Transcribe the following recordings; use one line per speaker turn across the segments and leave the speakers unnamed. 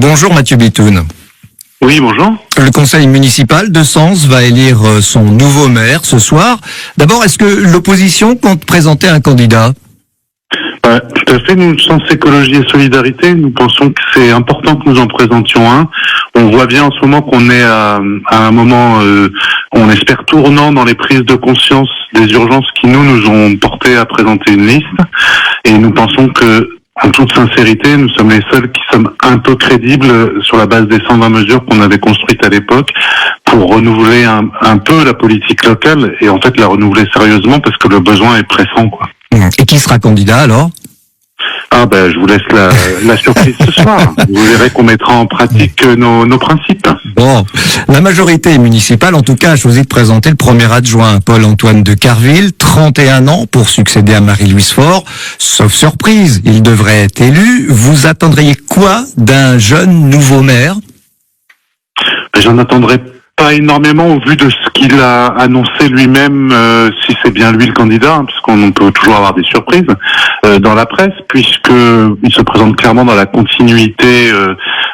Bonjour Mathieu Bitoun.
Oui, bonjour.
Le conseil municipal de Sens va élire son nouveau maire ce soir. D'abord, est-ce que l'opposition compte présenter un candidat ?
Tout à fait. Nous, Sens Écologie et Solidarité, nous pensons que c'est important que nous en présentions un. On voit bien en ce moment qu'on est à un moment, on espère, tournant dans les prises de conscience des urgences qui nous ont porté à présenter une liste. Et nous pensons que, en toute sincérité, nous sommes les seuls qui sommes un peu crédibles sur la base des 120 mesures qu'on avait construites à l'époque pour renouveler un peu la politique locale et en fait la renouveler sérieusement parce que le besoin est pressant, quoi.
Et qui sera candidat alors ?
Je vous laisse la surprise ce soir. Vous verrez qu'on mettra en pratique nos principes.
Bon, la majorité municipale, en tout cas, a choisi de présenter le premier adjoint, Paul-Antoine de Carville, 31 ans, pour succéder à Marie-Louise Faure. Sauf surprise, il devrait être élu. Vous attendriez quoi d'un jeune nouveau maire ?
J'en attendrai pas énormément au vu de ce qu'il a annoncé lui-même, si c'est bien lui le candidat, puisqu'on peut toujours avoir des surprises dans la presse, puisqu'il se présente clairement dans la continuité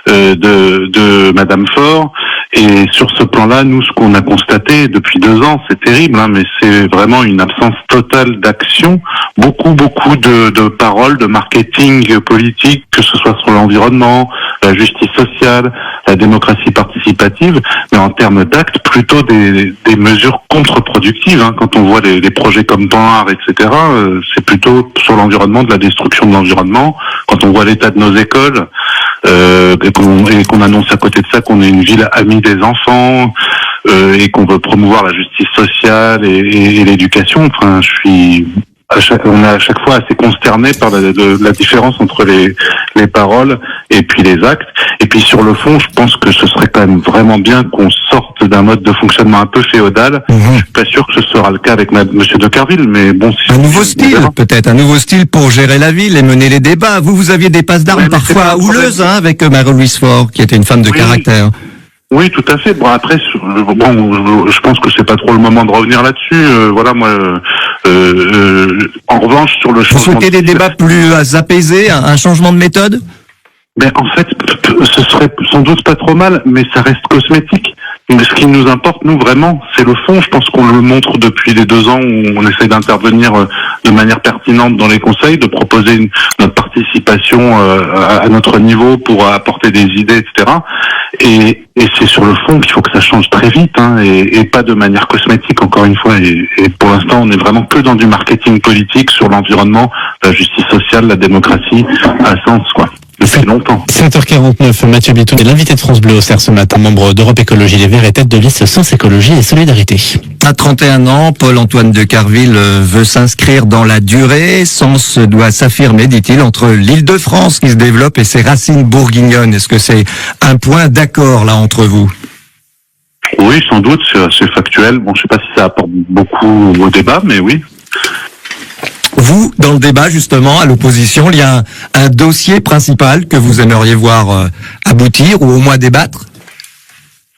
de Madame Faure. Et sur ce plan-là, nous, ce qu'on a constaté depuis 2 ans, c'est terrible, mais c'est vraiment une absence totale d'action. Beaucoup de paroles, de marketing politique, que ce soit sur l'environnement, la justice sociale, la démocratie participative, mais en termes d'actes, plutôt des mesures contre-productives. Quand on voit les projets comme Pan-Art, etc., c'est plutôt sur l'environnement, de la destruction de l'environnement. Quand on voit l'état de nos écoles, et qu'on annonce à côté de ça qu'on est une ville amie des enfants, et qu'on veut promouvoir la justice sociale et l'éducation, on est à chaque fois assez consterné par la différence entre les paroles et puis les actes. Et puis sur le fond, je pense que ce serait quand même vraiment bien qu'on sorte d'un mode de fonctionnement un peu féodal. Je suis pas sûr que ce sera le cas avec Monsieur de Carville, mais bon...
Un nouveau style, peut-être, un nouveau style pour gérer la ville et mener les débats. Vous aviez des passes d'armes parfois houleuses, avec Marie-Louise Faure, qui était une femme de caractère.
Oui, tout à fait. Bon, après, je pense que c'est pas trop le moment de revenir là-dessus. En revanche, sur le changement...
Vous souhaitez des débats plus apaisés, un changement de méthode ?
Mais en fait, ce serait sans doute pas trop mal, mais ça reste cosmétique. Mais ce qui nous importe, nous, vraiment, c'est le fond. Je pense qu'on le montre depuis les 2 ans où on essaie d'intervenir de manière pertinente dans les conseils, de proposer notre participation à notre niveau pour apporter des idées, etc. Et c'est sur le fond qu'il faut que ça change très vite, et pas de manière cosmétique, encore une fois. Et pour l'instant, on est vraiment que dans du marketing politique sur l'environnement, la justice sociale, la démocratie, à Sens, quoi. Depuis longtemps.
7h49, Mathieu Bitoun est l'invité de France Bleu Auxerre ce matin, membre d'Europe Écologie Les Verts et tête de liste Sens Écologie et Solidarité.
À 31 ans, Paul-Antoine de Carville veut s'inscrire dans la durée. Sens doit s'affirmer, dit-il, entre l'Île-de-France qui se développe et ses racines bourguignonnes. Est-ce que c'est un point d'accord là entre vous ?
Oui, sans doute, c'est assez factuel. Bon, je sais pas si ça apporte beaucoup au débat, mais oui.
Vous, dans le débat, justement, à l'opposition, il y a un dossier principal que vous aimeriez voir aboutir ou au moins débattre ?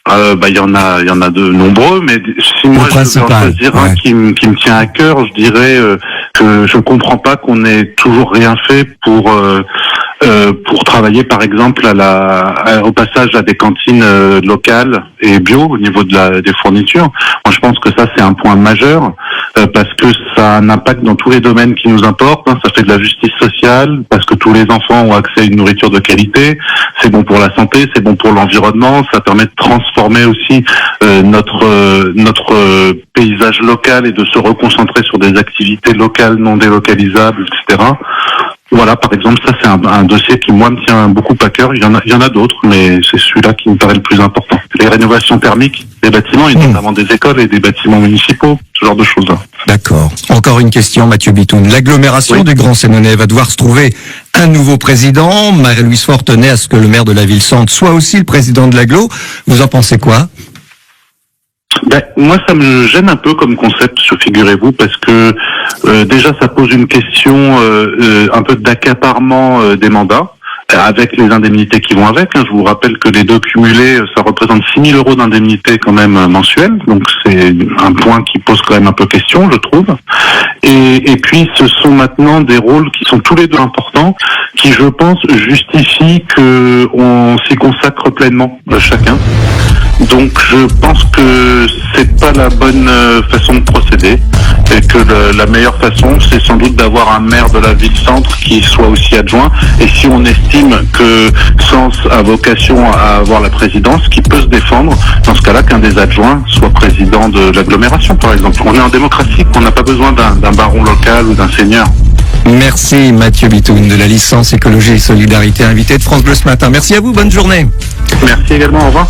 Il y en a de nombreux, mais si moi je devais en choisir un qui me tient à cœur, je dirais que je comprends pas qu'on ait toujours rien fait pour travailler, par exemple, au passage à des cantines locales et bio au niveau des fournitures. Moi, je pense que ça, c'est un point majeur parce que ça a un impact dans tous les domaines qui nous importent. Ça fait de la justice sociale parce que tous les enfants ont accès à une nourriture de qualité. C'est bon pour la santé, c'est bon pour l'environnement. Ça permet de transformer aussi notre paysage local et de se reconcentrer sur des activités locales non délocalisables, etc. Voilà, par exemple, ça c'est un dossier qui moi me tient beaucoup à cœur. Il y en a d'autres, mais c'est celui-là qui me paraît le plus important. Les rénovations thermiques des bâtiments, et notamment des écoles et des bâtiments municipaux, ce genre de choses-là.
D'accord. Encore une question, Mathieu Bitoun. L'agglomération du Grand Sénonais va devoir se trouver un nouveau président. Marie-Louise Faure tenait à ce que le maire de la ville Sens soit aussi le président de l'agglo. Vous en pensez quoi ?
Moi, ça me gêne un peu comme concept, figurez-vous, parce que déjà, ça pose une question un peu d'accaparement des mandats. avec les indemnités qui vont avec. Je vous rappelle que les deux cumulés, ça représente 6 000 euros d'indemnité quand même mensuelle. Donc c'est un point qui pose quand même un peu question, je trouve. Et puis ce sont maintenant des rôles qui sont tous les deux importants, qui je pense justifient qu'on s'y consacre pleinement chacun. Donc je pense que c'est pas la bonne façon de procéder, et que la meilleure façon c'est sans doute d'avoir un maire de la ville-centre qui soit aussi adjoint, et si on estime que Sens a vocation à avoir la présidence, qui peut se défendre, dans ce cas-là qu'un des adjoints soit président de l'agglomération par exemple. On est en démocratie, on n'a pas besoin d'un baron local ou d'un seigneur.
Merci Mathieu Bitoun de la licence Écologie et Solidarité, invité de France Bleu ce matin. Merci à vous, bonne journée.
Merci également, au revoir.